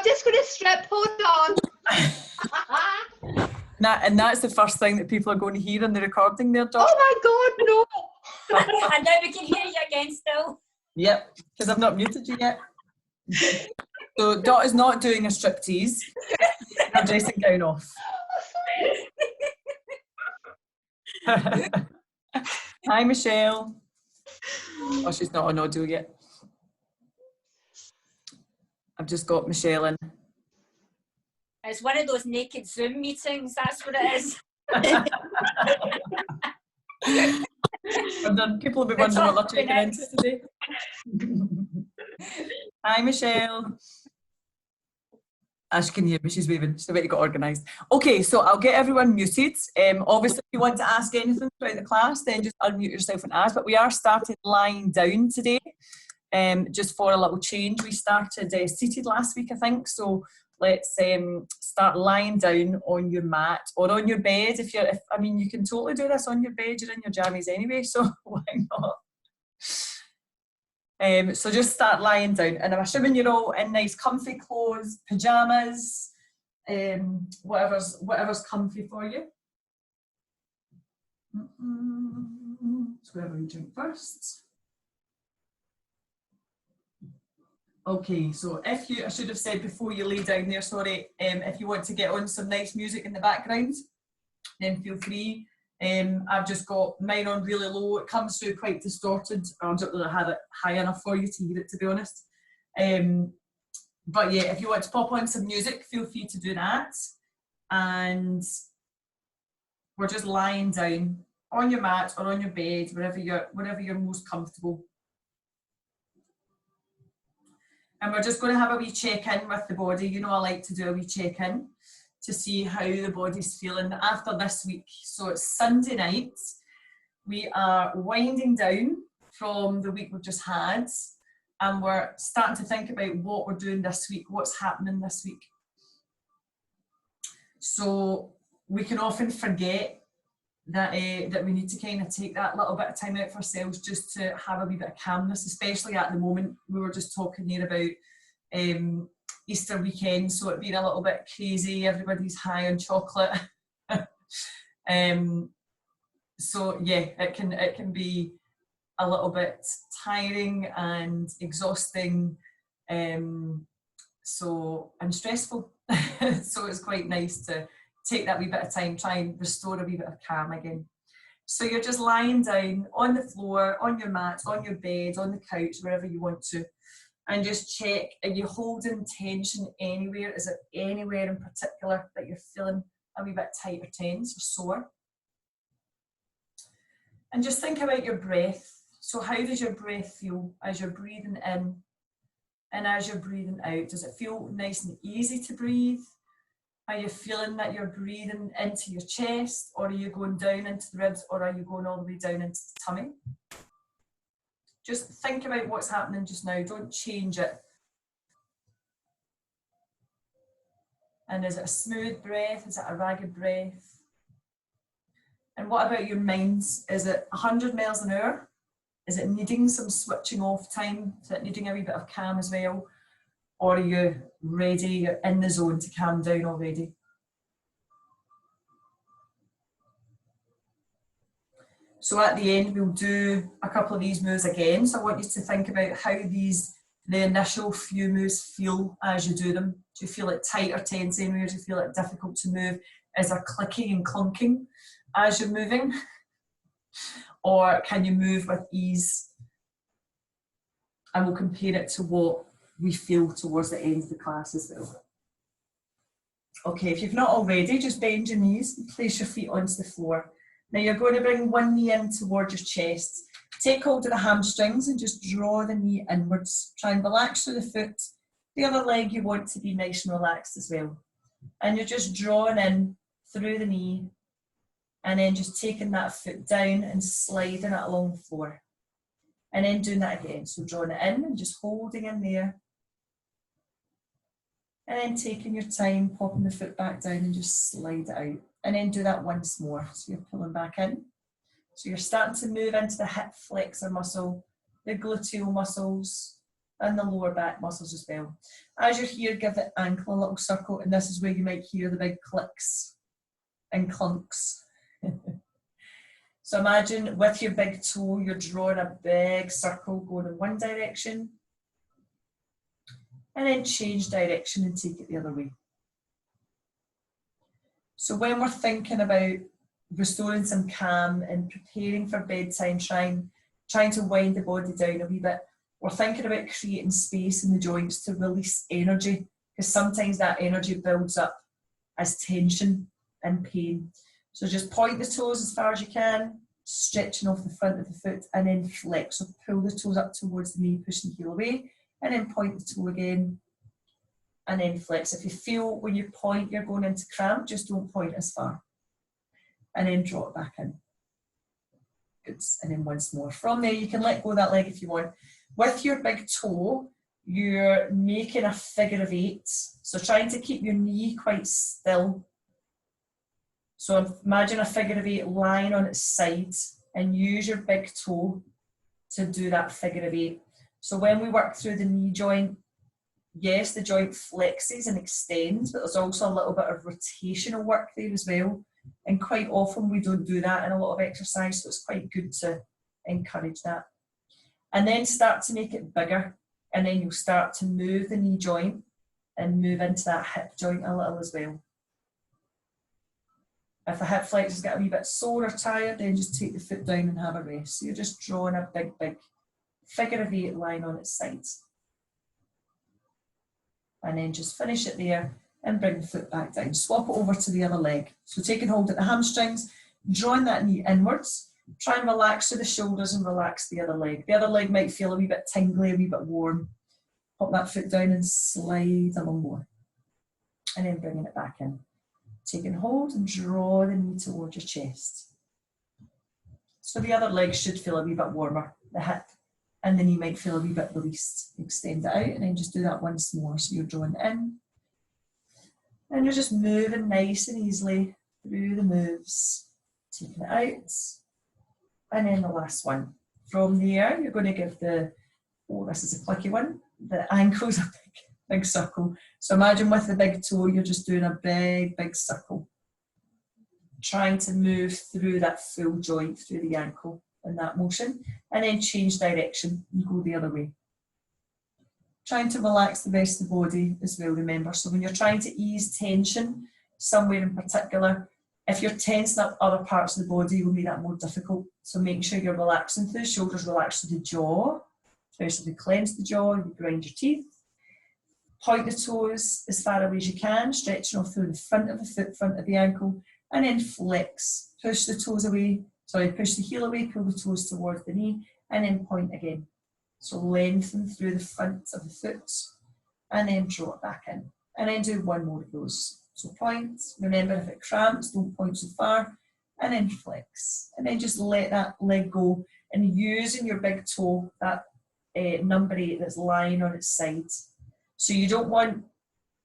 I'm just going to strip. Hold on. And that's the first thing that people are going to hear in the recording there, Josh. Oh my God, no. And now we can hear you again still. Yep, because I've not muted you yet. So Dot is not doing a striptease. Her dressing gown off. Hi, Michelle. Oh, she's not on audio yet. I've just got Michelle in. It's one of those naked Zoom meetings, that's what it is. People will be wondering what they're checking into today. Hi, Michelle. Ash can hear me, she's waving. She's about to get organised. Okay, so I'll get everyone muted. Obviously, if you want to ask anything throughout the class, then just unmute yourself and ask. But we are starting lying down today, just for a little change. We started seated last week, I think. So let's start lying down on your mat or on your bed. I mean, you can totally do this on your bed. You're in your jammies anyway, so why not? So just start lying down, and I'm assuming you're all in nice comfy clothes, pyjamas, whatever's comfy for you. So whatever you drink first. Okay, so I should have said before you lay down there, sorry, if you want to get on some nice music in the background, then feel free. I've just got mine on really low. It comes through quite distorted. I don't really have it high enough for you to hear it, to be honest. But yeah, if you want to pop on some music, feel free to do that. And we're just lying down on your mat or on your bed, wherever you're most comfortable. And we're just going to have a wee check-in with the body. You know, I like to do a wee check-in to see how the body's feeling after this week. So it's Sunday night. We are winding down from the week we've just had, and we're starting to think about what we're doing this week, what's happening this week. So we can often forget that we need to kind of take that little bit of time out for ourselves just to have a wee bit of calmness, especially at the moment. We were just talking here about Easter weekend, so it being a little bit crazy, everybody's high on chocolate. So yeah, it can be a little bit tiring and exhausting, and stressful. So it's quite nice to take that wee bit of time, try and restore a wee bit of calm again. So you're just lying down on the floor, on your mat, on your bed, on the couch, wherever you want to. And just check, are you holding tension anywhere? Is it anywhere in particular that you're feeling a wee bit tight or tense or sore? And just think about your breath. So how does your breath feel as you're breathing in and as you're breathing out? Does it feel nice and easy to breathe? Are you feeling that you're breathing into your chest, or are you going down into the ribs, or are you going all the way down into the tummy? Just think about what's happening just now. Don't change it. And is it a smooth breath? Is it a ragged breath? And what about your minds? Is it 100 miles an hour? Is it needing some switching off time? Is it needing a wee bit of calm as well? Or are you ready? You're in the zone to calm down already? So at the end, we'll do a couple of these moves again. So I want you to think about how the initial few moves feel as you do them. Do you feel it tight or tense anywhere? Do you feel it difficult to move? Is there clicking and clunking as you're moving? Or can you move with ease? And we'll compare it to what we feel towards the end of the class as well. Okay, if you've not already, just bend your knees and place your feet onto the floor. Now you're going to bring one knee in towards your chest. Take hold of the hamstrings and just draw the knee inwards. Try and relax through the foot. The other leg you want to be nice and relaxed as well. And you're just drawing in through the knee, and then just taking that foot down and sliding it along the floor. And then doing that again. So drawing it in and just holding in there. And then taking your time, popping the foot back down and just slide it out. And then do that once more. So you're pulling back in. So you're starting to move into the hip flexor muscle, the gluteal muscles, and the lower back muscles as well. As you're here, give the ankle a little circle, and this is where you might hear the big clicks and clunks. So imagine with your big toe, you're drawing a big circle going in one direction, and then change direction and take it the other way. So when we're thinking about restoring some calm and preparing for bedtime, trying to wind the body down a wee bit, we're thinking about creating space in the joints to release energy, because sometimes that energy builds up as tension and pain. So just point the toes as far as you can, stretching off the front of the foot, and then flex. So pull the toes up towards the knee, pushing the heel away, and then point the toe again, and then flex. If you feel when you point you're going into cramp, just don't point as far. And then draw it back in. Good. And then once more. From there, you can let go of that leg if you want. With your big toe, you're making a figure of 8. So trying to keep your knee quite still. So imagine a figure of 8 lying on its side, and use your big toe to do that figure of 8. So when we work through the knee joint, yes, the joint flexes and extends, but there's also a little bit of rotational work there as well. And quite often we don't do that in a lot of exercise, so it's quite good to encourage that. And then start to make it bigger, and then you'll start to move the knee joint and move into that hip joint a little as well. If the hip flexors get a wee bit sore or tired, then just take the foot down and have a rest. So you're just drawing a big figure of 8 lying on its sides. And then just finish it there and bring the foot back down. Swap it over to the other leg. So taking hold at the hamstrings, drawing that knee inwards, try and relax through the shoulders and relax the other leg. The other leg might feel a wee bit tingly, a wee bit warm. Pop that foot down and slide along more. And then bringing it back in. Taking hold and draw the knee towards your chest. So the other leg should feel a wee bit warmer, the hip, and the knee might feel a wee bit released. Extend it out and then just do that once more. So you're drawing in, and you're just moving nice and easily through the moves. Taking it out, and then the last one. From there, you're going to give the, oh, this is a clicky one, the ankles a big circle. So imagine with the big toe, you're just doing a big circle. Trying to move through that full joint, through the ankle in that motion, and then change direction and go the other way. Trying to relax the rest of the body as well, remember. So when you're trying to ease tension somewhere in particular, if you're tensing up other parts of the body, it will make that more difficult. So make sure you're relaxing through the shoulders, relax through the jaw, especially clench the jaw, you grind your teeth. Point the toes as far away as you can, stretching off through the front of the foot, front of the ankle, and then flex. Push the toes away, push the heel away, pull the toes towards the knee, and then point again. So lengthen through the front of the foot, and then draw it back in. And then do one more of those. So point, remember if it cramps, don't point so far, and then flex. And then just let that leg go, and using your big toe, that number 8 that's lying on its side. So you don't want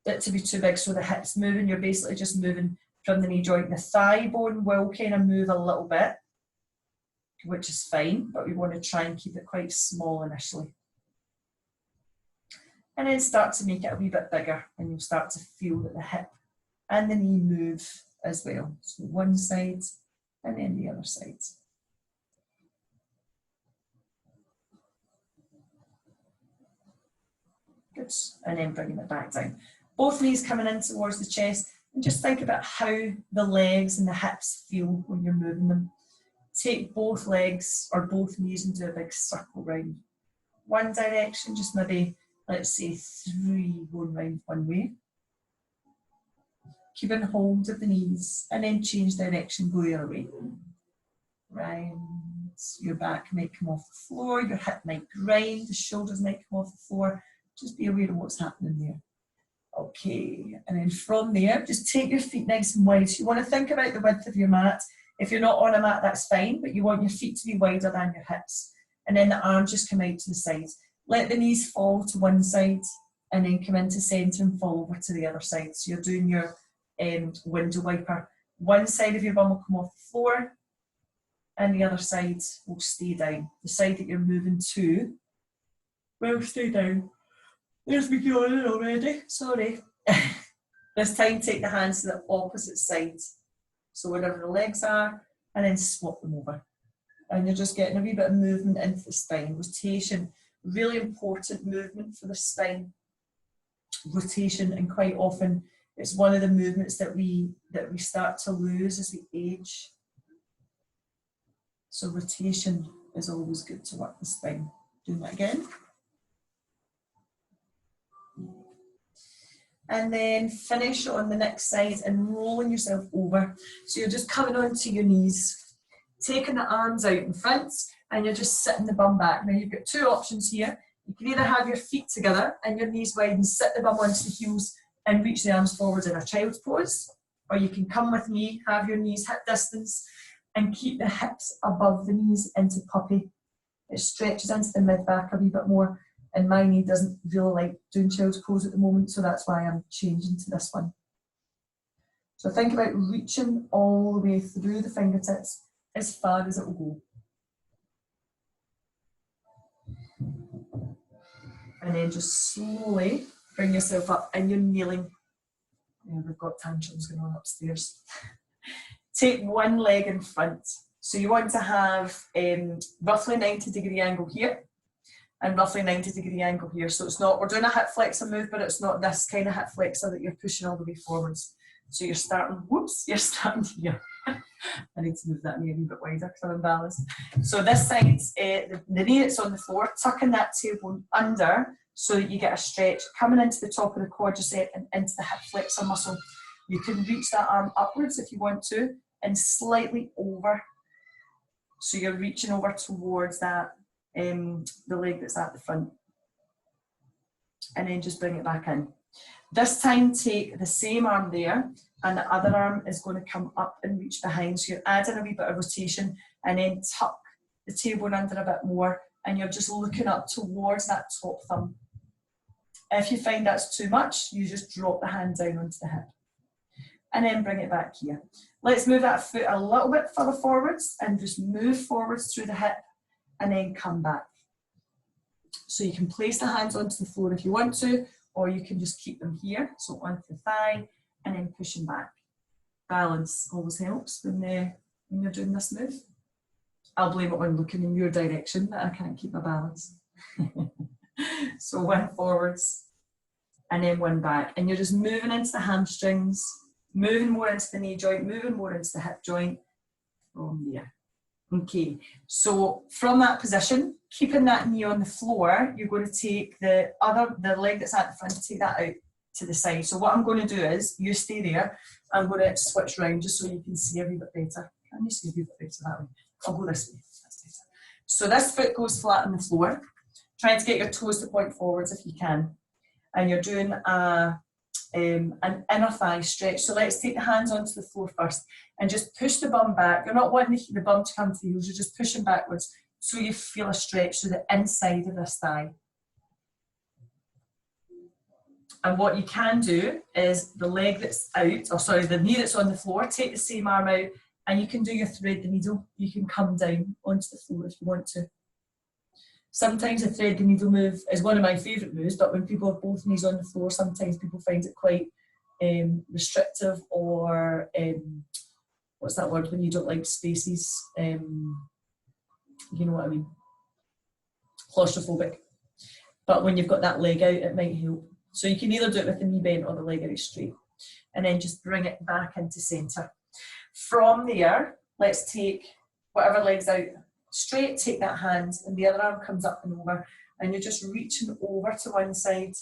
it to be too big so the hip's moving, you're basically just moving from the knee joint. The thigh bone will kind of move a little bit, which is fine, but we want to try and keep it quite small initially. And then start to make it a wee bit bigger, and you'll start to feel that the hip and the knee move as well. So one side and then the other side. Good. And then bringing it back down. Both knees coming in towards the chest, and just think about how the legs and the hips feel when you're moving them. Take both legs or both knees and do a big circle round one direction, just maybe, let's say 3 going round one way. Keeping hold of the knees, and then change direction, go the other way. Round, your back might come off the floor, your hip might grind, the shoulders might come off the floor. Just be aware of what's happening there. Okay, and then from there, just take your feet nice and wide. So you want to think about the width of your mat. If you're not on a mat, that's fine, but you want your feet to be wider than your hips. And then the arms just come out to the sides. Let the knees fall to one side, and then come into centre and fall over to the other side. So you're doing your window wiper. One side of your bum will come off the floor, and the other side will stay down. The side that you're moving to Well, stay down. There's me yawning already, sorry. This time take the hands to the opposite side. So wherever the legs are, and then swap them over. And you're just getting a wee bit of movement into the spine. Rotation, really important movement for the spine. Rotation, and quite often it's one of the movements that we start to lose as we age. So rotation is always good to work the spine. Doing that again. And then finish on the next side and rolling yourself over. So you're just coming onto your knees, taking the arms out in front, and you're just sitting the bum back. Now you've got two options here. You can either have your feet together and your knees wide and sit the bum onto the heels and reach the arms forward in a child's pose, or you can come with me, have your knees hip distance and keep the hips above the knees into puppy. It stretches into the mid-back a wee bit more, and my knee doesn't really like doing child's pose at the moment, so that's why I'm changing to this one. So think about reaching all the way through the fingertips as far as it will go. And then just slowly bring yourself up, and you're kneeling. Yeah, we've got tantrums going on upstairs. Take one leg in front. So you want to have roughly 90-degree angle here and roughly 90-degree angle here. So it's not, we're doing a hip flexor move, but it's not this kind of hip flexor that you're pushing all the way forwards. So you're starting, whoops, you're starting here. I need to move that knee a wee bit wider because I'm imbalanced. So this side, the knee that's on the floor, tucking that tailbone under so that you get a stretch, coming into the top of the quadricep and into the hip flexor muscle. You can reach that arm upwards if you want to, and slightly over. So you're reaching over towards that, the leg that's at the front. And then just bring it back in. This time take the same arm there, and the other arm is going to come up and reach behind. So you're adding a wee bit of rotation, and then tuck the tailbone under a bit more, and you're just looking up towards that top thumb. If you find that's too much, you just drop the hand down onto the hip. And then bring it back here. Let's move that foot a little bit further forwards and just move forwards through the hip and then come back. So you can place the hands onto the floor if you want to, or you can just keep them here. So onto the thigh and then pushing back. Balance always helps when you're doing this move. I'll blame it on looking in your direction that I can't keep my balance. So one forwards and then one back. And you're just moving into the hamstrings, moving more into the knee joint, moving more into the hip joint from there. Okay, so from that position, keeping that knee on the floor, you're going to take the leg that's at the front, take that out to the side. So what I'm going to do is, you stay there, I'm going to switch round just so you can see a wee bit better. Can you see a wee bit better that way? I'll go this way, that's better. So this foot goes flat on the floor. Try to get your toes to point forwards if you can. And you're doing an inner thigh stretch. So let's take the hands onto the floor first and just push the bum back. You're not wanting the bum to come to the heels, you're just pushing backwards so you feel a stretch through the inside of this thigh. And what you can do is the leg that's out, or sorry, the knee that's on the floor, take the same arm out and you can do your thread the needle. You can come down onto the floor if you want to. Sometimes the thread the needle move is one of my favourite moves, but when people have both knees on the floor, sometimes people find it quite restrictive or, what's that word, when you don't like spaces, you know what I mean, claustrophobic. But when you've got that leg out, it might help. So you can either do it with the knee bent or the leg out straight, and then just bring it back into centre. From there, let's take whatever leg's out straight, take that hand, and the other arm comes up and over, and you're just reaching over to one side,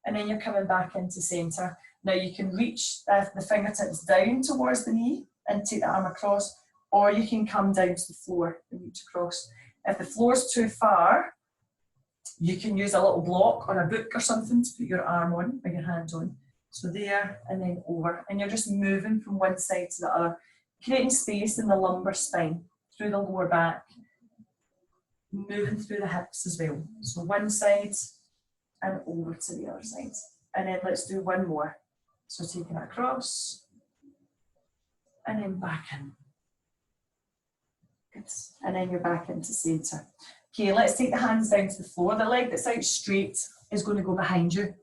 and then you're coming back into centre. Now you can reach the fingertips down towards the knee and take the arm across, or you can come down to the floor and reach across. If the floor's too far, you can use a little block or a book or something to put your arm on or your hand on. So there and then over, and you're just moving from one side to the other, creating space in the lumbar spine, through the lower back, moving through the hips as well. So one side and over to the other side. And then let's do one more. So taking it across and then back in. Good. And then you're back into centre. Okay, let's take the hands down to the floor. The leg that's out straight is going to go behind you,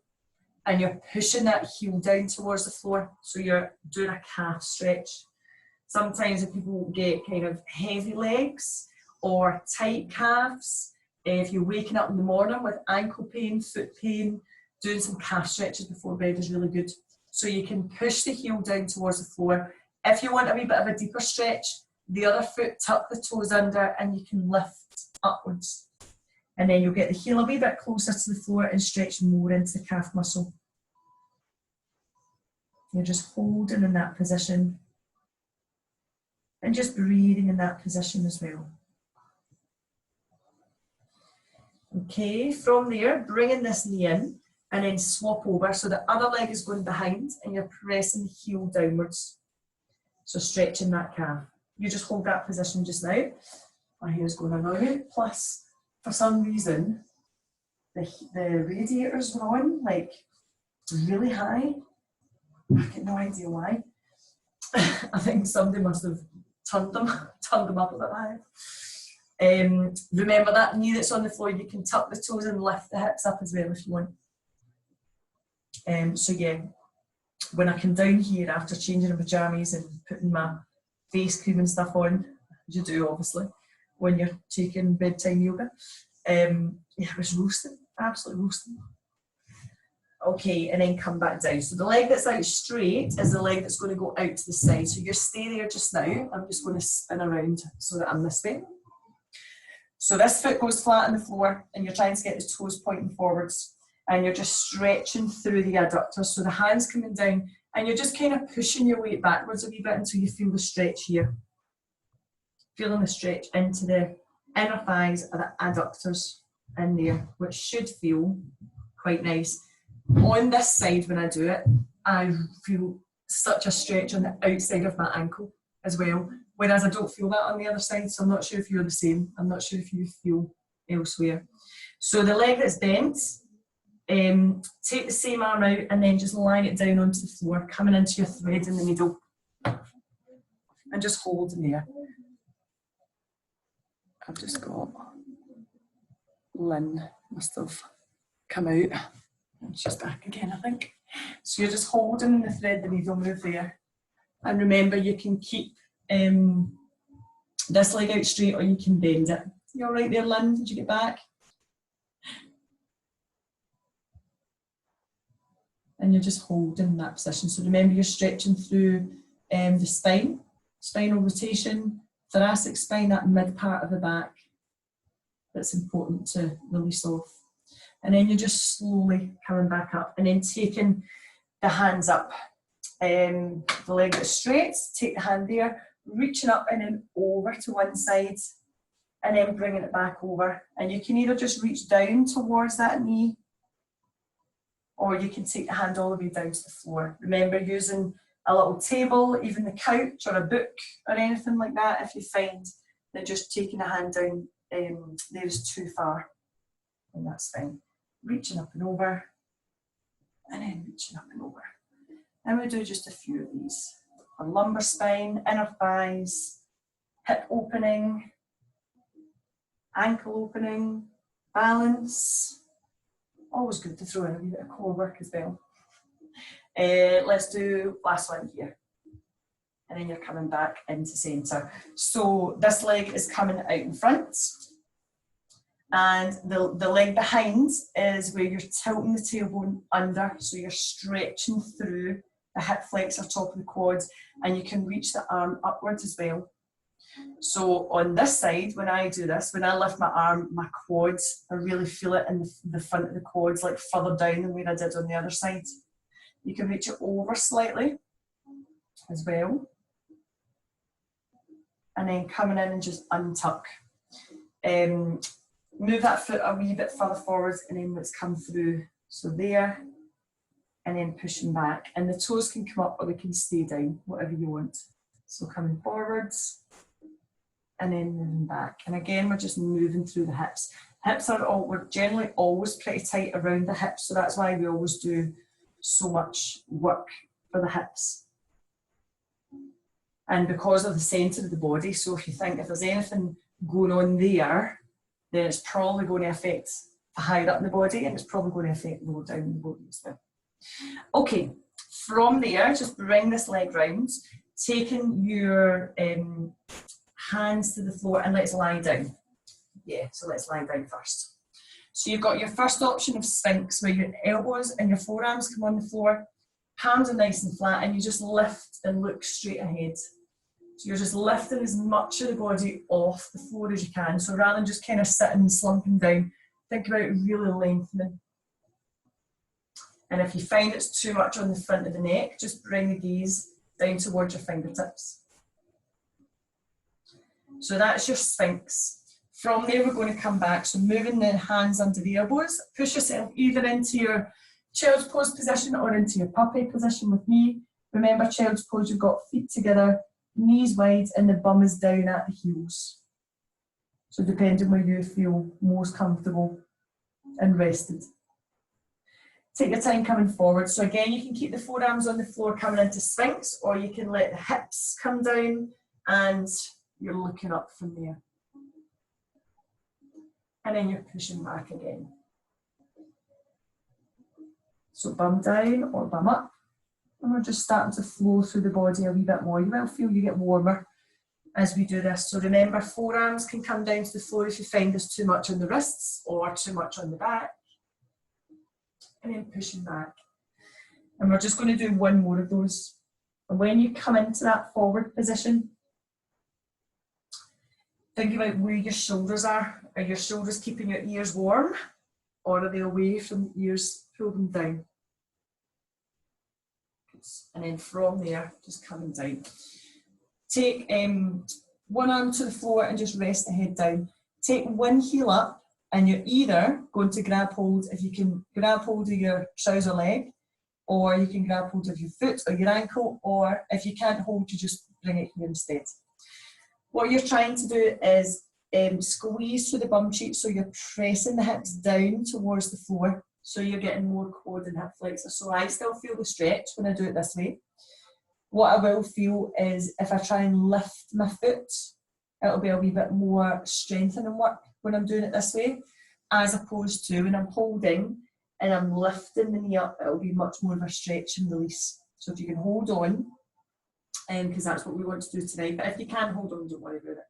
and you're pushing that heel down towards the floor, so you're doing a calf stretch. Sometimes if people get kind of heavy legs or tight calves, if you're waking up in the morning with ankle pain, foot pain, doing some calf stretches before bed is really good. So you can push the heel down towards the floor. If you want a wee bit of a deeper stretch, the other foot, tuck the toes under, and you can lift upwards. And then you'll get the heel a wee bit closer to the floor and stretch more into the calf muscle. You're just holding in that position and just breathing in that position as well. Okay, from there, bringing this knee in and then swap over. So the other leg is going behind and you're pressing the heel downwards. So stretching that calf. You just hold that position just now. My hair's going around. Plus, for some reason, the radiators were on, like, really high. I've got no idea why. I think somebody must have turned them up a bit high. Remember that knee that's on the floor, you can tuck the toes and lift the hips up as well if you want. So yeah, when I come down here after changing my pajamas and putting my face cream and stuff on, as you do obviously, when you're taking bedtime yoga, yeah, it was roasting, absolutely roasting. Okay, and then come back down. So the leg that's out straight is the leg that's going to go out to the side. So you stay there just now. I'm just going to spin around so that I'm this way. So this foot goes flat on the floor and you're trying to get the toes pointing forwards and you're just stretching through the adductors. So the hands coming down and you're just kind of pushing your weight backwards a wee bit until you feel the stretch here. Feeling the stretch into the inner thighs or the adductors in there, which should feel quite nice. On this side when I do it, I feel such a stretch on the outside of my ankle as well, whereas I don't feel that on the other side, so I'm not sure if you're the same. I'm not sure if you feel elsewhere. So the leg that's bent, take the same arm out and then just line it down onto the floor, coming into your thread in the needle, and just hold in there. I've just got Lynn must have come out. And she's back again, I think. So you're just holding the thread, the needle move there. And remember, you can keep this leg out straight or you can bend it. You all right there, Lynn? Did you get back? And you're just holding that position. So remember, you're stretching through the spine, spinal rotation, thoracic spine, that mid part of the back. That's important to release off. And then you're just slowly coming back up and then taking the hands up. The leg that's straight, take the hand there, reaching up and then over to one side and then bringing it back over. And you can either just reach down towards that knee or you can take the hand all the way down to the floor. Remember, using a little table, even the couch or a book or anything like that, if you find that just taking the hand down there is too far, and that's fine. Reaching up and over, and then reaching up and over. And we'll do just a few of these. A lumbar spine, inner thighs, hip opening, ankle opening, balance. Always good to throw in a wee bit of core work as well. Let's do last one here. And then you're coming back into centre. So this leg is coming out in front. And the leg behind is where you're tilting the tailbone under, so you're stretching through the hip flexor, top of the quads, and you can reach the arm upwards as well. So on this side, when I do this, when I lift my arm, my quads, I really feel it in the front of the quads, like further down than where I did on the other side. You can reach it over slightly as well. And then coming in and just untuck. Move that foot a wee bit further forwards and then let's come through. So there, and then pushing back. And the toes can come up or they can stay down, whatever you want. So coming forwards and then moving back. And again, we're just moving through the hips. Hips we're generally always pretty tight around the hips, so that's why we always do so much work for the hips. And because of the centre of the body, so if you think if there's anything going on there, then it's probably going to affect the higher up in the body, and it's probably going to affect lower down in the body as well. Okay, from there, just bring this leg round, taking your hands to the floor, and let's lie down. Yeah, so let's lie down first. So you've got your first option of Sphinx, where your elbows and your forearms come on the floor, palms are nice and flat, and you just lift and look straight ahead. So you're just lifting as much of the body off the floor as you can. So rather than just kind of sitting and slumping down, think about really lengthening. And if you find it's too much on the front of the neck, just bring the gaze down towards your fingertips. So that's your Sphinx. From there, we're going to come back. So moving the hands under the elbows, push yourself either into your child's pose position or into your puppy position with me. Remember, child's pose, you've got feet together, knees wide, and the bum is down at the heels. So depending where you feel most comfortable and rested. Take your time coming forward. So again, you can keep the forearms on the floor coming into Sphinx, or you can let the hips come down and you're looking up from there. And then you're pushing back again. So bum down or bum up. And we're just starting to flow through the body a wee bit more. You will feel you get warmer as we do this. So remember, forearms can come down to the floor if you find there's too much on the wrists or too much on the back. And then pushing back. And we're just going to do one more of those. And when you come into that forward position, think about where your shoulders are. Are your shoulders keeping your ears warm, or are they away from the ears? Pull them down. And then from there, just coming down. Take one arm to the floor and just rest the head down. Take one heel up, and you're either going to grab hold, if you can grab hold of your trouser leg, or you can grab hold of your foot or your ankle, or if you can't hold, you just bring it here instead. What you're trying to do is squeeze through the bum cheeks, so you're pressing the hips down towards the floor, so you're getting more quad and hip flexor. So I still feel the stretch when I do it this way. What I will feel is if I try and lift my foot, it'll be a wee bit more strengthening work when I'm doing it this way, as opposed to when I'm holding and I'm lifting the knee up, it'll be much more of a stretch and release. So if you can hold on, because that's what we want to do tonight, but if you can't hold on, don't worry about it.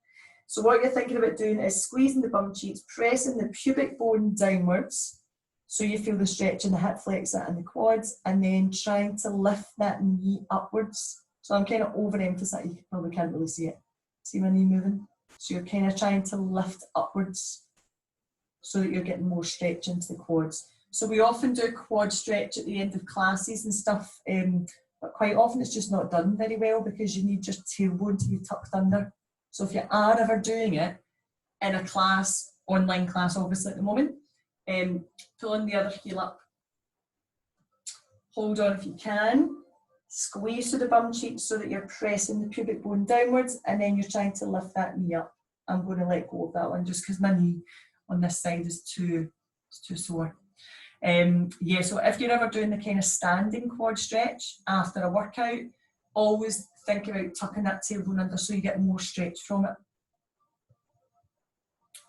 So what you're thinking about doing is squeezing the bum cheeks, pressing the pubic bone downwards, so you feel the stretch in the hip flexor and the quads, and then trying to lift that knee upwards. So I'm kind of overemphasizing, you probably can't really see it. See my knee moving? So you're kind of trying to lift upwards so that you're getting more stretch into the quads. So we often do a quad stretch at the end of classes and stuff, but quite often it's just not done very well because you need your tailbone to be tucked under. So if you are ever doing it in a class, online class obviously at the moment, pulling the other heel up, hold on if you can, squeeze through the bum cheeks so that you're pressing the pubic bone downwards, and then you're trying to lift that knee up. I'm going to let go of that one just because my knee on this side is too sore. Yeah, so if you're ever doing the kind of standing quad stretch after a workout, always think about tucking that tailbone under so you get more stretch from it.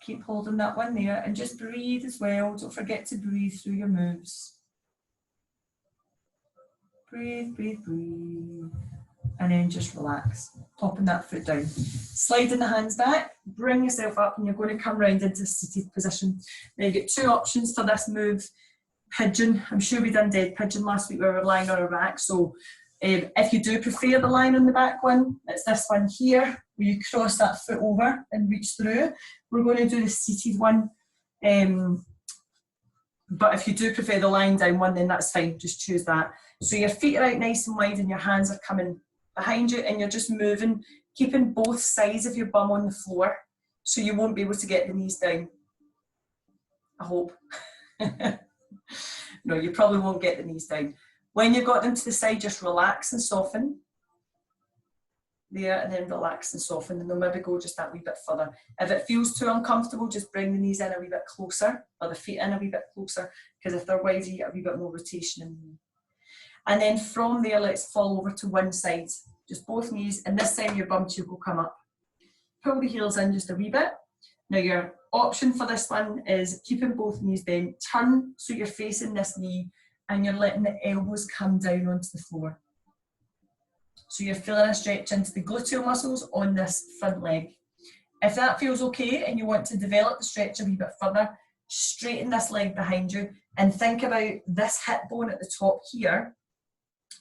Keep holding that one there and just breathe as well. Don't forget to breathe through your moves. Breathe, breathe, breathe. And then just relax, popping that foot down. Sliding the hands back, bring yourself up, and you're going to come round into seated position. Now you get two options for this move. Pigeon, I'm sure we done dead pigeon last week where we were lying on our back. So if you do prefer the lying on the back one, it's this one here, where you cross that foot over and reach through. We're going to do the seated one. But if you do prefer the lying down one, then that's fine, just choose that. So your feet are out nice and wide and your hands are coming behind you, and you're just moving, keeping both sides of your bum on the floor, so you won't be able to get the knees down. I hope. No, you probably won't get the knees down. When you've got them to the side, just relax and soften. There, and then relax and soften, and they'll maybe go just that wee bit further. If it feels too uncomfortable, just bring the knees in a wee bit closer, or the feet in a wee bit closer, because if they're wide, you get a wee bit more rotation in the knee. And then from there, let's fall over to one side, just both knees, and this time your bum cheek will come up. Pull the heels in just a wee bit, Now your option for this one is keeping both knees bent, turn so you're facing this knee and you're letting the elbows come down onto the floor. So you're feeling a stretch into the gluteal muscles on this front leg. If that feels okay and you want to develop the stretch a wee bit further, straighten this leg behind you and think about this hip bone at the top here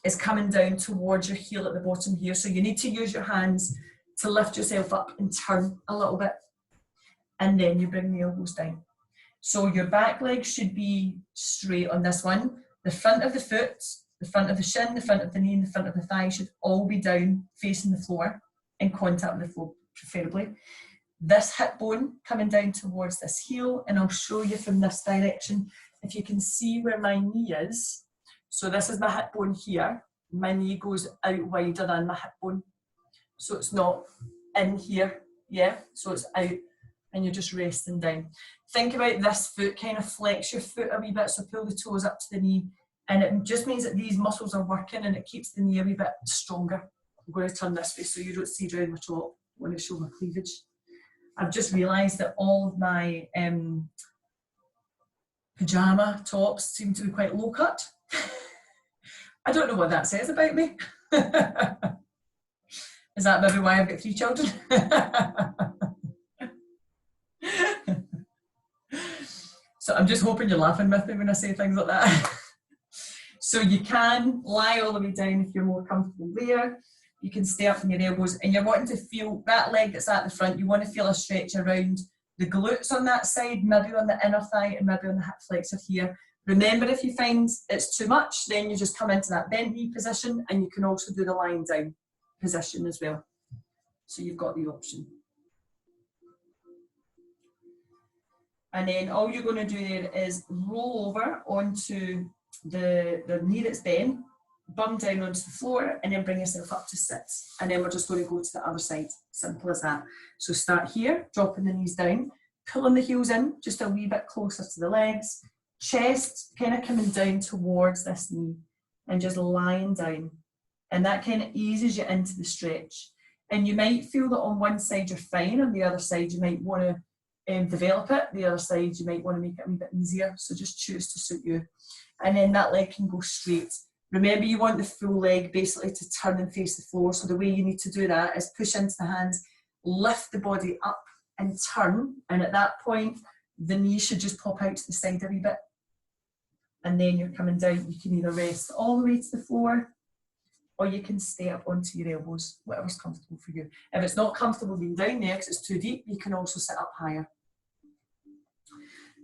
is coming down towards your heel at the bottom here. So you need to use your hands to lift yourself up and turn a little bit. And then you bring the elbows down. So your back leg should be straight on this one. The front of the foot, the front of the shin, the front of the knee and the front of the thigh should all be down facing the floor, in contact with the floor preferably. This hip bone coming down towards this heel, and I'll show you from this direction if you can see where my knee is. So this is my hip bone here. My knee goes out wider than my hip bone. So it's not in here, yeah? So it's out and you're just resting down. Think about this foot, kind of flex your foot a wee bit, so pull the toes up to the knee. And it just means that these muscles are working and it keeps the knee a wee bit stronger. I'm going to turn this way so you don't see down my top. I want to show my cleavage. I've just realised that all of my pyjama tops seem to be quite low cut. I don't know what that says about me. Is that maybe why I've got 3 children? So I'm just hoping you're laughing with me when I say things like that. So you can lie all the way down if you're more comfortable there. You can stay up on your elbows and you're wanting to feel that leg that's at the front. You want to feel a stretch around the glutes on that side, maybe on the inner thigh and maybe on the hip flexor here. Remember, if you find it's too much, then you just come into that bent knee position, and you can also do the lying down position as well. So you've got the option. And then all you're going to do there is roll over onto the knee that's bent, bum down onto the floor, and then bring yourself up to sit. And then we're just going to go to the other side. Simple as that. So start here, dropping the knees down, pulling the heels in just a wee bit closer to the legs, chest kind of coming down towards this knee, and just lying down. And that kind of eases you into the stretch. And you might feel that on one side you're fine, on the other side you might want to develop it. The other side you might want to make it a wee bit easier. So just choose to suit you. And then that leg can go straight. Remember, you want the full leg basically to turn and face the floor. So the way you need to do that is push into the hands, lift the body up and turn. And at that point, the knee should just pop out to the side a wee bit. And then you're coming down. You can either rest all the way to the floor, or you can stay up onto your elbows, whatever's comfortable for you. If it's not comfortable being down there because it's too deep, you can also sit up higher.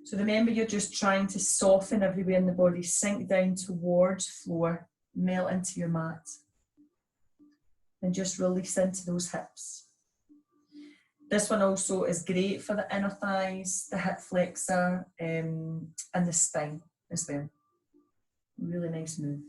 So remember, you're just trying to soften everywhere in the body, sink down towards floor, melt into your mat, and just release into those hips. This one also is great for the inner thighs, the hip flexor, and the spine as well. Really nice move.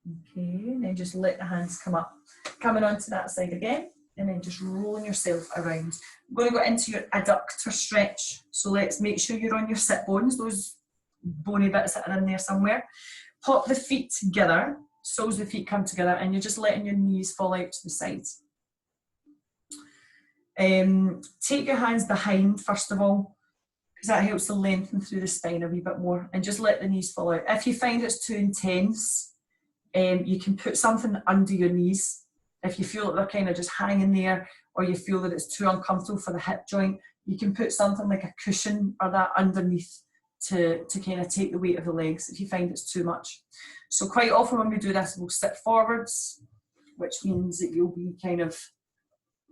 Okay, and then just let the hands come up. Coming onto that side again, and then just rolling yourself around. I'm going to go into your adductor stretch. So let's make sure you're on your sit bones, those bony bits that are in there somewhere. Pop the feet together, soles of the feet come together, and you're just letting your knees fall out to the sides. Take your hands behind first of all, because that helps to lengthen through the spine a wee bit more, and just let the knees fall out. If you find it's too intense, you can put something under your knees. If you feel that they're kind of just hanging there, or you feel that it's too uncomfortable for the hip joint, you can put something like a cushion or that underneath to kind of take the weight of the legs if you find it's too much. So quite often when we do this, we'll sit forwards, which means that you'll be kind of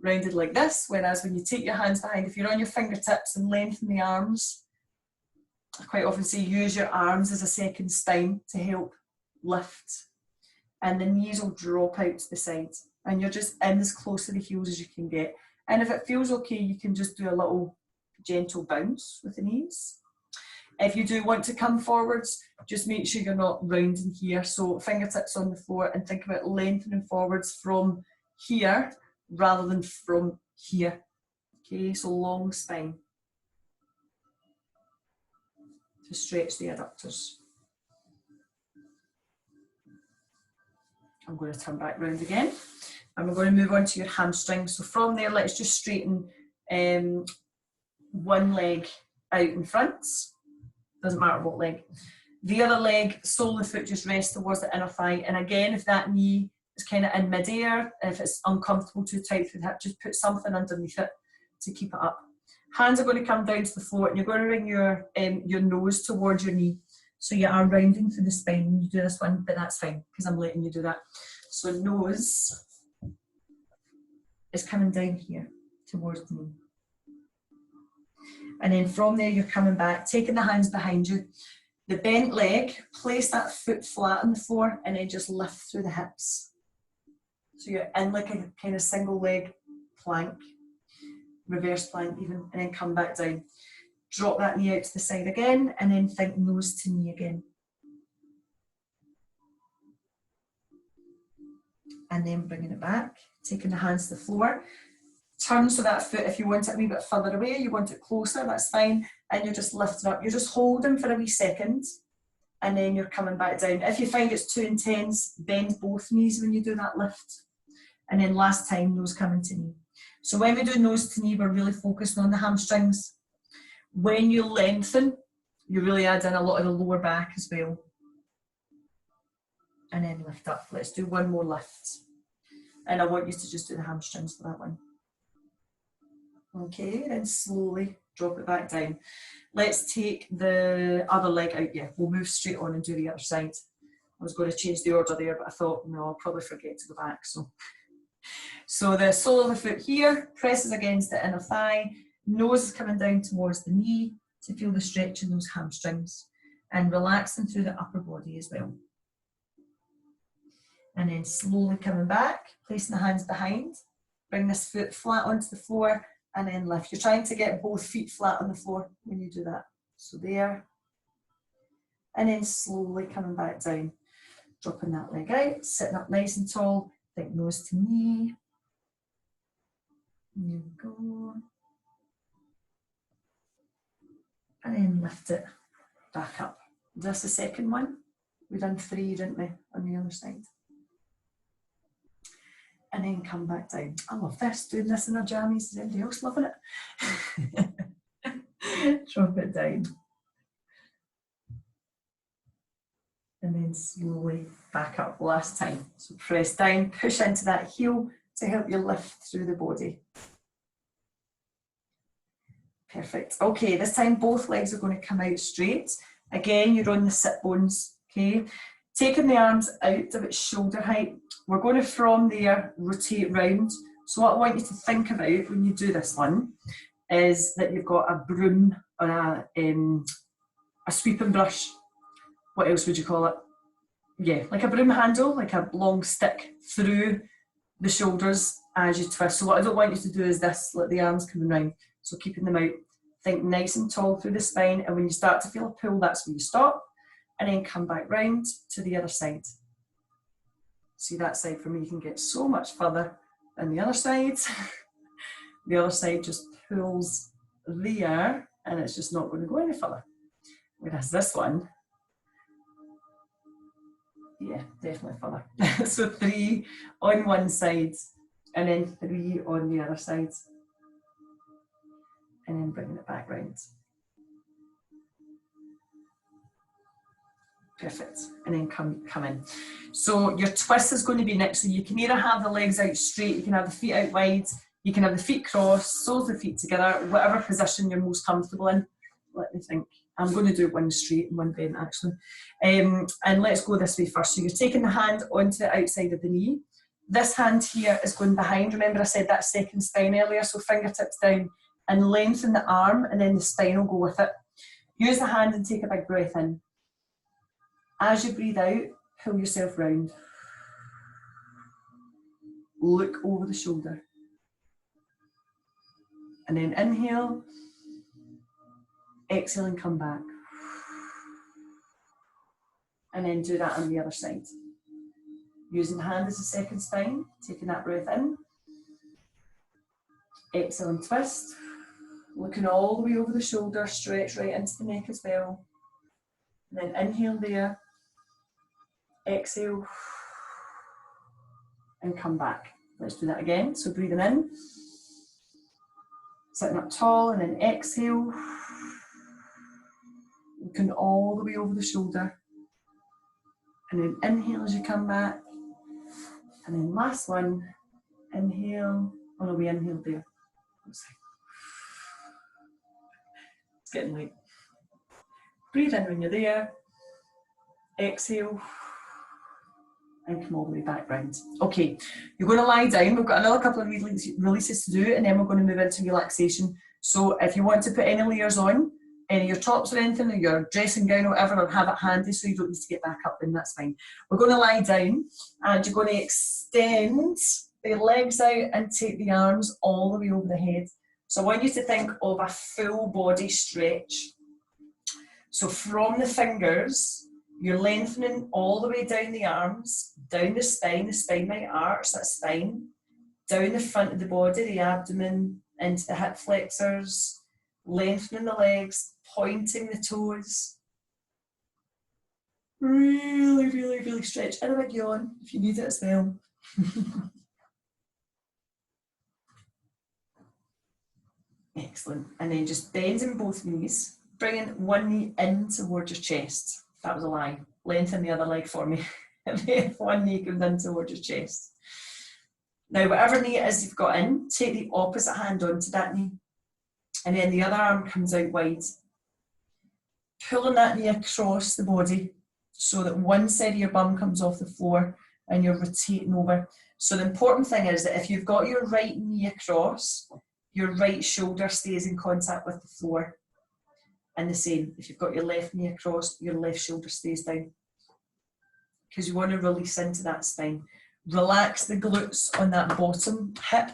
rounded like this, whereas when you take your hands behind, if you're on your fingertips and lengthen the arms, I quite often say use your arms as a second spine to help lift. And the knees will drop out to the sides, and you're just in as close to the heels as you can get. And if it feels okay, you can just do a little gentle bounce with the knees. If you do want to come forwards, just make sure you're not rounding here. So fingertips on the floor, and think about lengthening forwards from here rather than from here. Okay, so long spine to stretch the adductors. I'm going to turn back round again. And we're going to move on to your hamstring. So from there, let's just straighten one leg out in front. Doesn't matter what leg. The other leg, sole of the foot just rests towards the inner thigh. And again, if that knee is kind of in midair, if it's uncomfortable, too tight through the hip, just put something underneath it to keep it up. Hands are going to come down to the floor, and you're going to bring your nose towards your knee. So you are rounding through the spine when you do this one, but that's fine because I'm letting you do that. So nose is coming down here towards the knee. And then from there, you're coming back, taking the hands behind you. The bent leg, place that foot flat on the floor and then just lift through the hips. So you're in like a kind of single leg plank, reverse plank even, and then come back down. Drop that knee out to the side again and then think nose to knee again. And then bringing it back, taking the hands to the floor. Turn so that foot, if you want it a wee bit further away, you want it closer, that's fine. And you're just lifting up. You're just holding for a wee second and then you're coming back down. If you find it's too intense, bend both knees when you do that lift. And then last time, nose coming to knee. So when we do nose to knee, we're really focused on the hamstrings. When you lengthen, you really add in a lot of the lower back as well. And then lift up. Let's do one more lift. And I want you to just do the hamstrings for that one. Okay, then slowly drop it back down. Let's take the other leg out. Yeah, we'll move straight on and do the other side. I was going to change the order there, but I thought, no, I'll probably forget to go back. So the sole of the foot here presses against the inner thigh. Nose is coming down towards the knee to feel the stretch in those hamstrings and relaxing through the upper body as well. And then slowly coming back, placing the hands behind. Bring this foot flat onto the floor and then lift. You're trying to get both feet flat on the floor when you do that. So there. And then slowly coming back down. Dropping that leg out, sitting up nice and tall. Think nose to knee. There we go. And then lift it back up. That's the second one. We've done 3, didn't we, on the other side? And then come back down. I love this, doing this in our jammies. Is anybody else loving it? Drop it down. And then slowly back up last time. So press down, push into that heel to help you lift through the body. Perfect. Okay, this time both legs are going to come out straight. Again, you're on the sit bones, okay? Taking the arms out of its shoulder height. We're going to, from there, rotate round. So what I want you to think about when you do this one is that you've got a broom or a sweeping brush. What else would you call it? Yeah, like a broom handle, like a long stick through the shoulders as you twist. So what I don't want you to do is this, let the arms come round. So keeping them out, think nice and tall through the spine, and when you start to feel a pull, that's where you stop, and then come back round to the other side. See, that side for me, you can get so much further than the other side. The other side just pulls there, and it's just not going to go any further. Whereas this one, yeah, definitely further. So 3 on one side, and then 3 on the other side. And then bringing it back round. Perfect. And then come in. So your twist is going to be next. So you can either have the legs out straight, you can have the feet out wide, you can have the feet crossed, soles of the feet together, whatever position you're most comfortable in. Let me think. I'm going to do one straight and one bent actually. And let's go this way first. So you're taking the hand onto the outside of the knee. This hand here is going behind. Remember I said that second spine earlier, so fingertips down and lengthen the arm, and then the spine will go with it. Use the hand and take a big breath in. As you breathe out, pull yourself round. Look over the shoulder. And then inhale, exhale and come back. And then do that on the other side. Using the hand as a second spine, taking that breath in. Exhale and twist. Looking all the way over the shoulder, stretch right into the neck as well. And then inhale there. Exhale. and come back. Let's do that again. So breathing in, sitting up tall, and then exhale. Looking all the way over the shoulder. And then inhale as you come back. And then last one, inhale. Oh no, we inhaled there. It's getting late. Breathe in when you're there. Exhale. And come all the way back round. Okay, you're going to lie down. We've got another couple of releases to do, and then we're going to move into relaxation. So if you want to put any layers on, any of your tops or anything, or your dressing gown or whatever, or have it handy so you don't need to get back up, then that's fine. We're going to lie down, and you're going to extend the legs out and take the arms all the way over the head. So I want you to think of a full body stretch. So from the fingers, you're lengthening all the way down the arms, down the spine might arch, that's fine. Down the front of the body, the abdomen, into the hip flexors, lengthening the legs, pointing the toes. Really, really, really stretch. And a big yawn if you need it as well. Excellent. And then just bending both knees, bringing one knee in towards your chest. That was a lie. Lengthen the other leg for me. One knee comes in towards your chest. Now, whatever knee it is you've got in, take the opposite hand onto that knee. And then the other arm comes out wide. Pulling that knee across the body so that one side of your bum comes off the floor and you're rotating over. So the important thing is that if you've got your right knee across, your right shoulder stays in contact with the floor. And the same, if you've got your left knee across, your left shoulder stays down. Because you want to release into that spine. Relax the glutes on that bottom hip,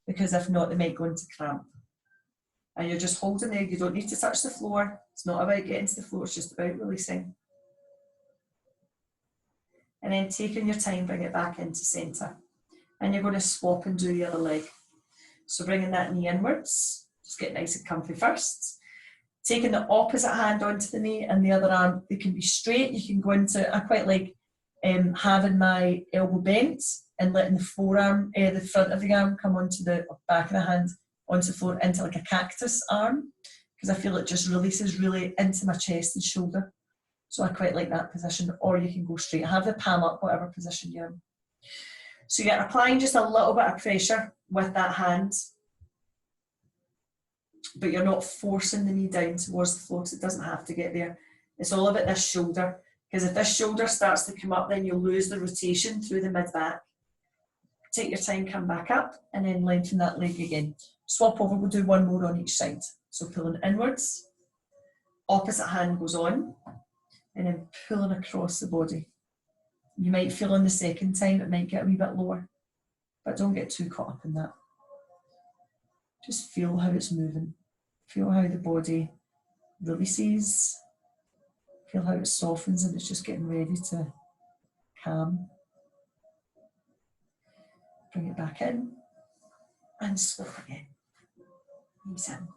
because if not, they might go into cramp. And you're just holding there, you don't need to touch the floor. It's not about getting to the floor, it's just about releasing. And then taking your time, bring it back into centre. And you're going to swap and do the other leg. So bringing that knee inwards, just get nice and comfy first. Taking the opposite hand onto the knee and the other arm, they can be straight. You can go into, I quite like having my elbow bent and letting the forearm, the front of the arm come onto the back of the hand, onto the floor, into like a cactus arm, because I feel it just releases really into my chest and shoulder. So I quite like that position. Or you can go straight, have the palm up, whatever position you're in. So you're applying just a little bit of pressure with that hand, but you're not forcing the knee down towards the floor, because it doesn't have to get there. It's all about this shoulder, because if this shoulder starts to come up, then you'll lose the rotation through the mid-back. Take your time, come back up, and then lengthen that leg again. Swap over, we'll do one more on each side. So pulling inwards, opposite hand goes on, and then pulling across the body. You might feel on the second time, it might get a wee bit lower, but don't get too caught up in that. Just feel how it's moving. Feel how the body releases. Feel how it softens and it's just getting ready to calm. Bring it back in and swap again. Knees in.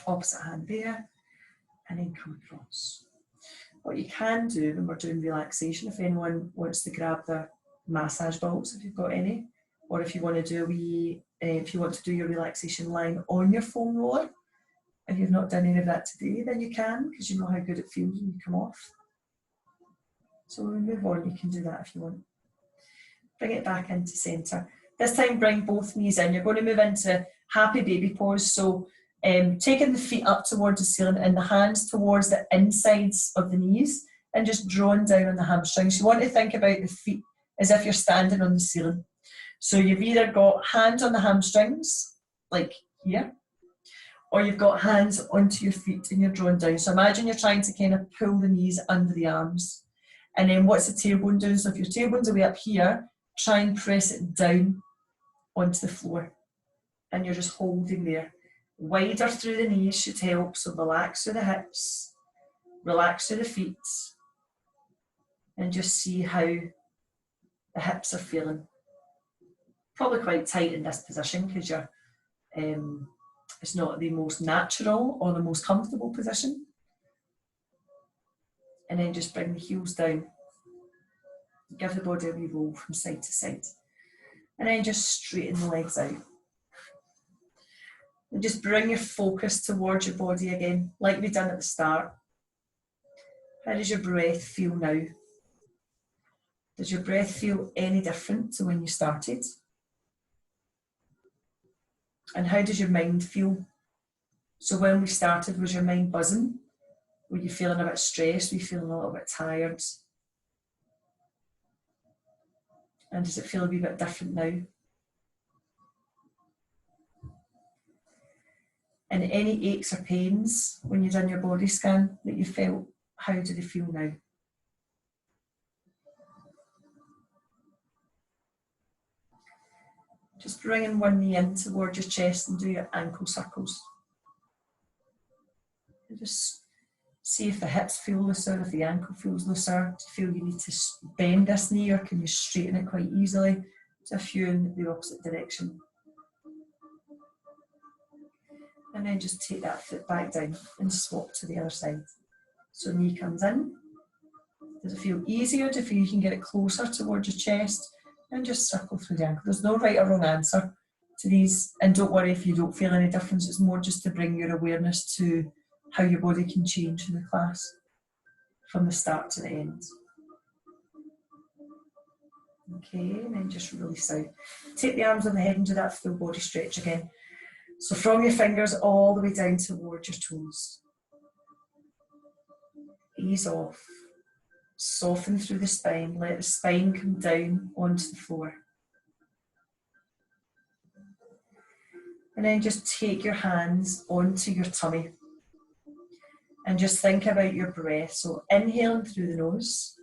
Opposite hand there, and then come across. What you can do when we're doing relaxation, if anyone wants to grab the massage balls, if you've got any, or if you want to do a wee, if you want to do your relaxation line on your foam roller, if you've not done any of that today, then you can, because you know how good it feels when you come off. So when we move on, you can do that if you want. Bring it back into centre. This time, bring both knees in. You're going to move into happy baby pose. So taking the feet up towards the ceiling and the hands towards the insides of the knees and just drawing down on the hamstrings. You want to think about the feet as if you're standing on the ceiling. So you've either got hands on the hamstrings, like here, or you've got hands onto your feet and you're drawing down. So imagine you're trying to kind of pull the knees under the arms. And then what's the tailbone doing? So if your tailbone's away up here, try and press it down onto the floor. And you're just holding there. Wider through the knees should help. So relax through the hips, relax through the feet, and just see how the hips are feeling. Probably quite tight in this position because you're it's not the most natural or the most comfortable position. And then just bring the heels down. Give the body a wee roll from side to side. And then just straighten the legs out. And just bring your focus towards your body again, like we done at the start. How does your breath feel now? Does your breath feel any different to when you started? And how does your mind feel? So when we started, was your mind buzzing? Were you feeling a bit stressed? Were you feeling a little bit tired? And does it feel a wee bit different now? And any aches or pains when you've done your body scan that you felt, how do they feel now? Just bringing one knee in towards your chest and do your ankle circles. And just see if the hips feel looser, if the ankle feels looser. Do you feel you need to bend this knee, or can you straighten it quite easily? To a few in the opposite direction. And then just take that foot back down and swap to the other side. So knee comes in. Does it feel easier? Do you feel you can get it closer towards your chest? And just circle through the ankle. There's no right or wrong answer to these. And don't worry if you don't feel any difference. It's more just to bring your awareness to how your body can change in the class from the start to the end. Okay, and then just release out. Take the arms on the head and do that full body stretch again. So from your fingers all the way down towards your toes. Ease off. Soften through the spine. Let the spine come down onto the floor. And then just take your hands onto your tummy. And just think about your breath. So inhaling through the nose.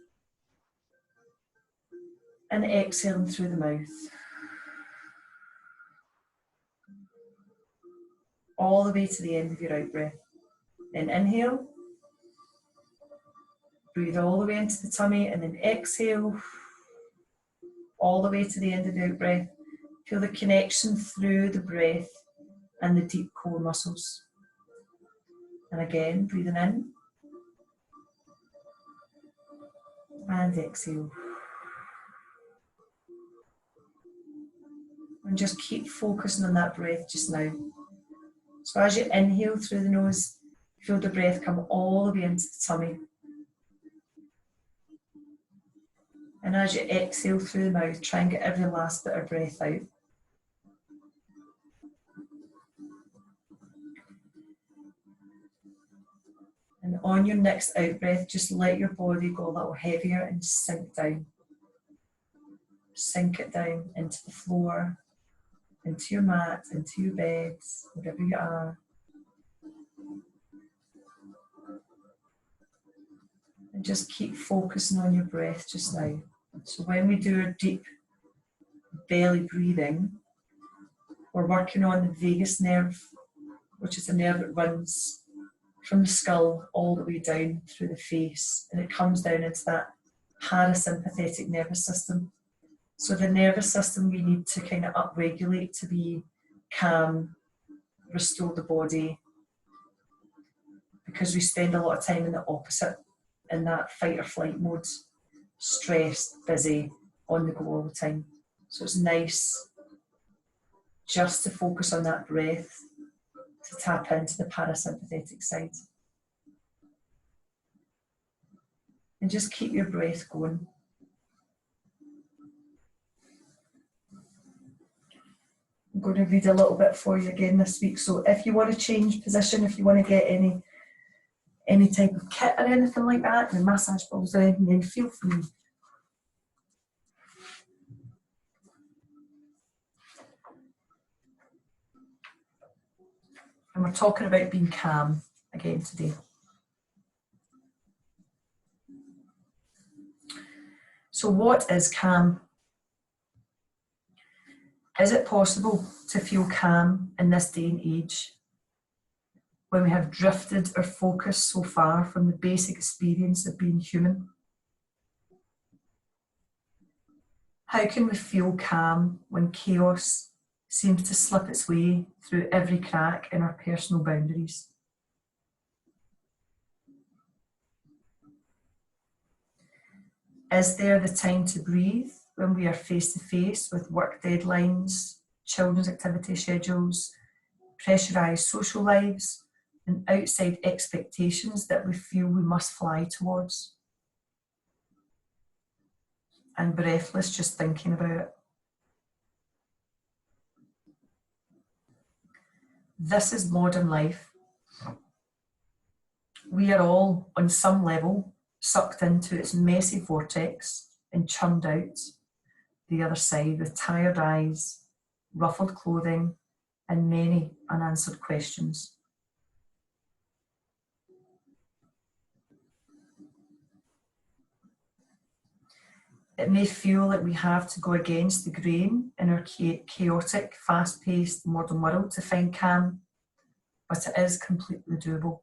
And exhaling through the mouth. All the way to the end of your out breath. Then inhale. Breathe all the way into the tummy, and then exhale. All the way to the end of the out breath. Feel the connection through the breath and the deep core muscles. And again, breathing in. And exhale. And just keep focusing on that breath just now. So as you inhale through the nose, feel the breath come all the way into the tummy. And as you exhale through the mouth, try and get every last bit of breath out. And on your next out breath, just let your body go a little heavier and sink down. Sink it down into the floor, into your mat, into your bed, wherever you are. And just keep focusing on your breath just now. So when we do our deep belly breathing, we're working on the vagus nerve, which is the nerve that runs from the skull all the way down through the face, and it comes down into that parasympathetic nervous system. So the nervous system we need to kind of upregulate to be calm, restore the body, because we spend a lot of time in the opposite, in that fight or flight mode, stressed, busy, on the go all the time. So it's nice just to focus on that breath, to tap into the parasympathetic side. And just keep your breath going. I'm going to read a little bit for you again this week. So if you want to change position, if you want to get any type of kit or anything like that, the massage balls or anything, then feel free. And we're talking about being calm again today. So what is calm? Is it possible to feel calm in this day and age when we have drifted our focus so far from the basic experience of being human? How can we feel calm when chaos seems to slip its way through every crack in our personal boundaries? Is there the time to breathe when we are face to face with work deadlines, children's activity schedules, pressurised social lives, and outside expectations that we feel we must fly towards. And breathless just thinking about it. This is modern life. We are all, on some level, sucked into its messy vortex and churned out the other side with tired eyes, ruffled clothing, and many unanswered questions. It may feel like we have to go against the grain in our chaotic, fast-paced modern world to find calm, but it is completely doable.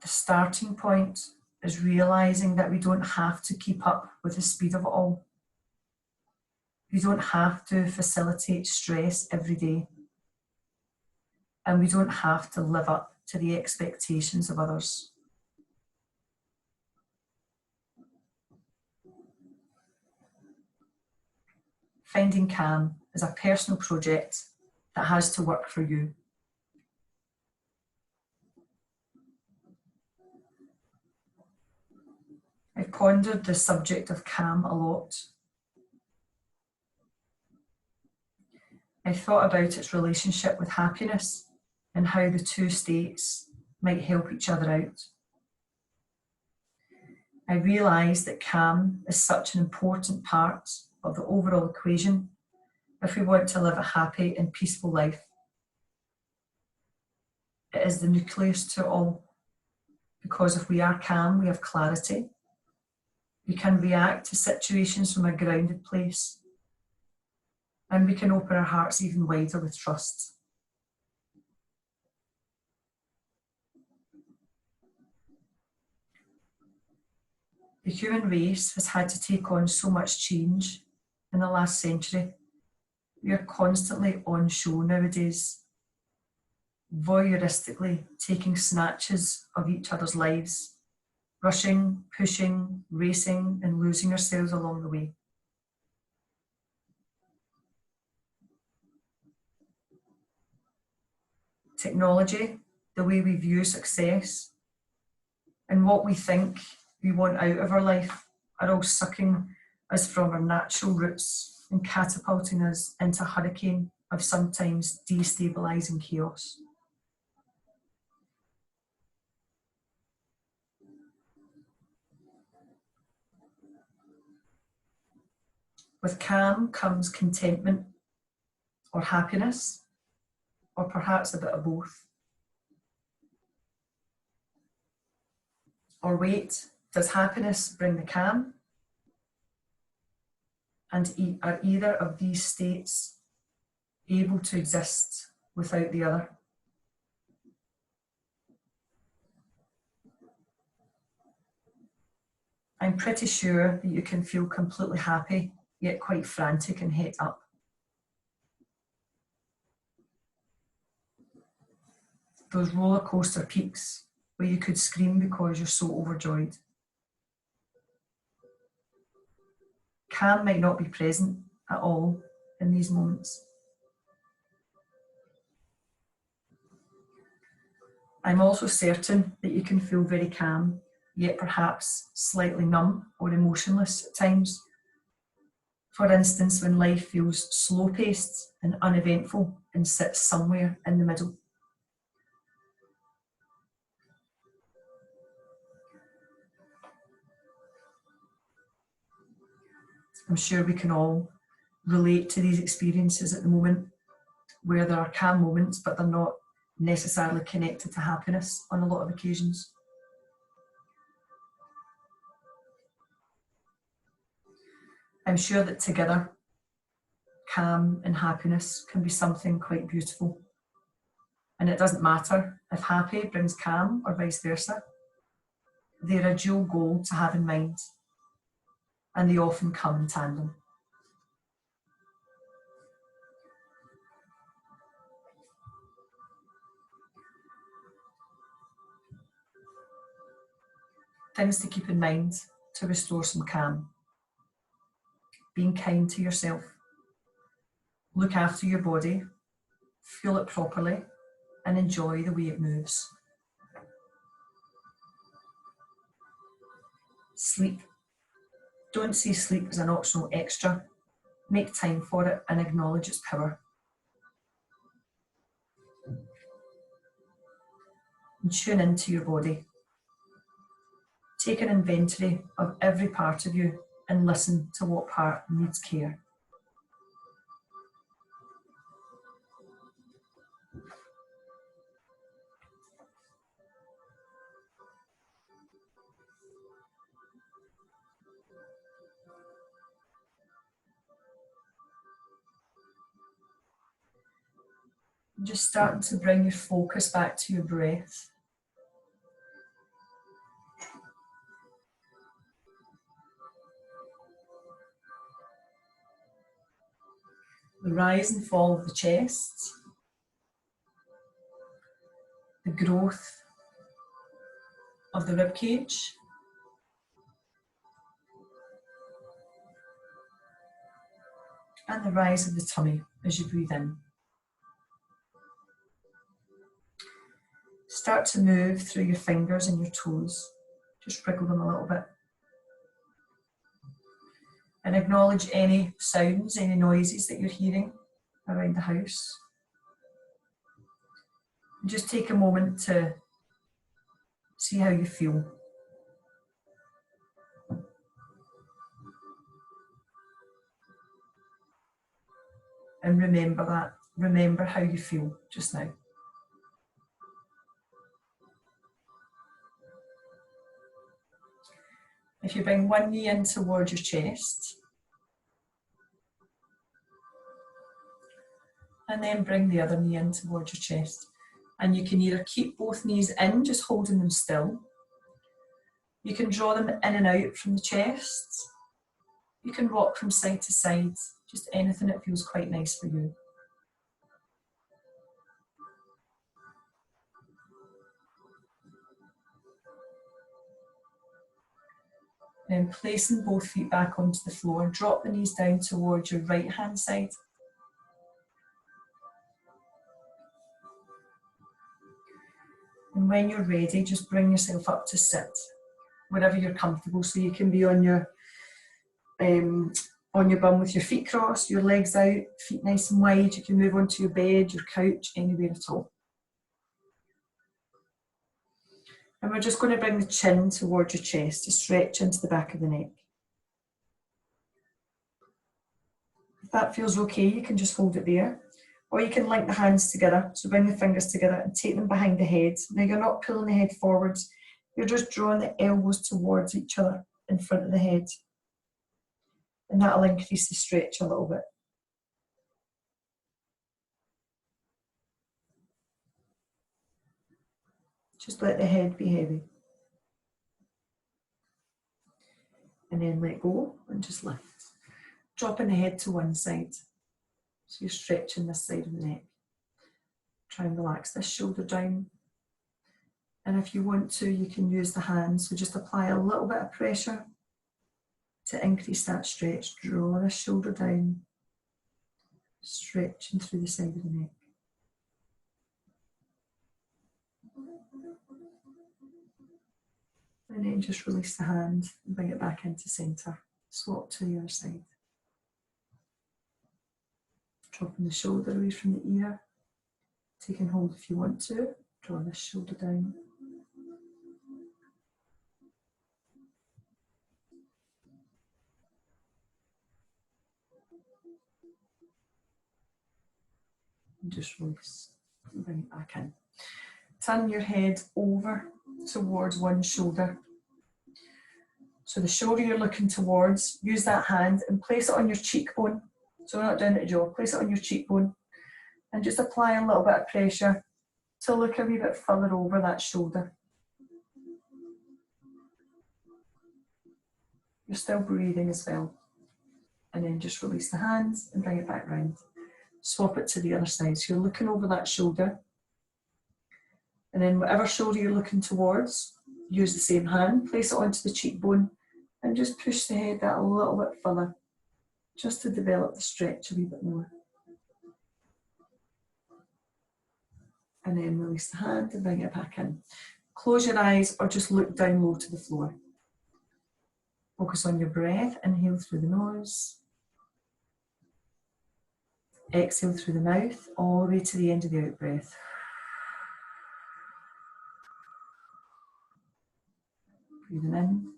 The starting point is realising that we don't have to keep up with the speed of it all. We don't have to facilitate stress every day. And we don't have to live up to the expectations of others. Finding calm is a personal project that has to work for you. I've pondered the subject of calm a lot. I've thought about its relationship with happiness and how the two states might help each other out. I realise that calm is such an important part of the overall equation if we want to live a happy and peaceful life. It is the nucleus to it all, because if we are calm, we have clarity. We can react to situations from a grounded place, and we can open our hearts even wider with trust. The human race has had to take on so much change in the last century. We are constantly on show nowadays, voyeuristically taking snatches of each other's lives, rushing, pushing, racing, and losing ourselves along the way. Technology, the way we view success, and what we think we want out of our life are all sucking us from our natural roots and catapulting us into a hurricane of sometimes destabilising chaos. With calm comes contentment or happiness, or perhaps a bit of both. Or wait, does happiness bring the calm? And are either of these states able to exist without the other? I'm pretty sure that you can feel completely happy, yet quite frantic and het up. Those roller coaster peaks where you could scream because you're so overjoyed. Calm might not be present at all in these moments. I'm also certain that you can feel very calm, yet perhaps slightly numb or emotionless at times. For instance, when life feels slow-paced and uneventful and sits somewhere in the middle. I'm sure we can all relate to these experiences at the moment, where there are calm moments, but they're not necessarily connected to happiness on a lot of occasions. I'm sure that together, calm and happiness can be something quite beautiful. And it doesn't matter if happy brings calm or vice versa. They're a dual goal to have in mind, and they often come in tandem. Things to keep in mind to restore some calm. Being kind to yourself. Look after your body, fuel it properly, and enjoy the way it moves. Sleep. Don't see sleep as an optional extra. Make time for it and acknowledge its power. And tune into your body. Take an inventory of every part of you and listen to what part needs care. Just starting to bring your focus back to your breath. The rise and fall of the chest. The growth of the rib cage. And the rise of the tummy as you breathe in. Start to move through your fingers and your toes. Just wriggle them a little bit. And acknowledge any sounds, any noises that you're hearing around the house. And just take a moment to see how you feel. And remember that. Remember how you feel just now. If you bring one knee in towards your chest, and then bring the other knee in towards your chest. And you can either keep both knees in, just holding them still. You can draw them in and out from the chest. You can rock from side to side, just anything that feels quite nice for you. Then placing both feet back onto the floor, drop the knees down towards your right hand side. And when you're ready, just bring yourself up to sit, wherever you're comfortable. So you can be on your bum with your feet crossed, your legs out, feet nice and wide. You can move onto your bed, your couch, anywhere at all. And we're just going to bring the chin towards your chest to stretch into the back of the neck. If that feels okay, you can just hold it there. Or you can link the hands together, so bring the fingers together and take them behind the head. Now you're not pulling the head forwards, you're just drawing the elbows towards each other in front of the head. And that'll increase the stretch a little bit. Just let the head be heavy. And then let go and just lift. Dropping the head to one side. So you're stretching this side of the neck. Try and relax this shoulder down. And if you want to, you can use the hands. So just apply a little bit of pressure to increase that stretch. Draw this shoulder down. Stretching through the side of the neck. And then just release the hand and bring it back into centre. Swap to the other side. Dropping the shoulder away from the ear. Taking hold if you want to. Draw this shoulder down. And just release and bring it back in. Turn your head over towards one shoulder. So the shoulder you're looking towards, use that hand and place it on your cheekbone. So not down at the jaw, place it on your cheekbone and just apply a little bit of pressure to look a wee bit further over that shoulder. You're still breathing as well. And then just release the hands and bring it back round. Swap it to the other side. So you're looking over that shoulder. And then whatever shoulder you're looking towards, use the same hand, place it onto the cheekbone and just push the head out a little bit further, just to develop the stretch a wee bit more. And then release the hand and bring it back in. Close your eyes or just look down low to the floor. Focus on your breath. Inhale through the nose. Exhale through the mouth, all the way to the end of the out breath. Breathing in.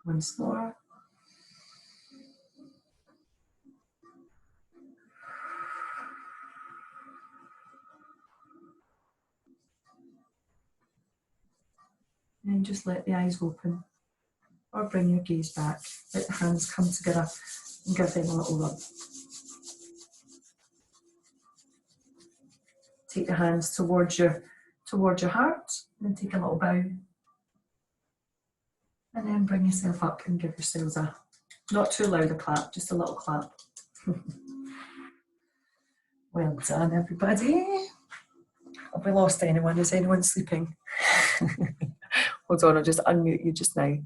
Once more. And just let the eyes open or bring your gaze back. Let the hands come together and give them a little rub. Take the hands towards your heart and take a little bow. And then bring yourself up and give yourselves a, not too loud a clap, just a little clap. Well done, everybody. Have we lost anyone? Is anyone sleeping? Hold on, I'll just unmute you just now.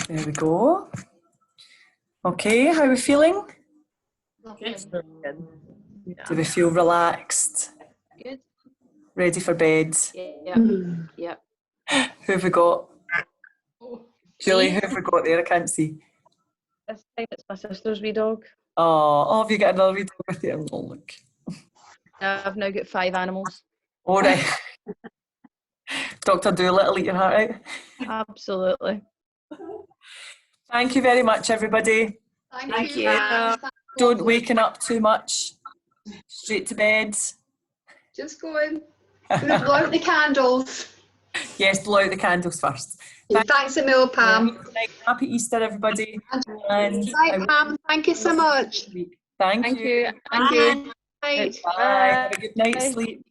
There we go. Okay, how are we feeling? Good. Do we feel relaxed? Good. Ready for bed? Yeah. Yeah. Who have we got? Oh, Julie, who have we got there? I can't see. This time it's my sister's wee dog. Oh, have you got another wee dog with you? Oh, look. I've now got 5 animals. All right. Dr. Doolittle, eat your heart out. Absolutely. Thank you very much, everybody. thank you. Don't waken up too much. Straight to bed. Just going. Gonna blow out the candles. Yes, blow out the candles first. Thanks a mil, Pam. Happy Easter, everybody. And Right, Pam. Thank you so much. Thank Thank you. you. Thank you. Bye. Bye. Have a good night's Bye. sleep.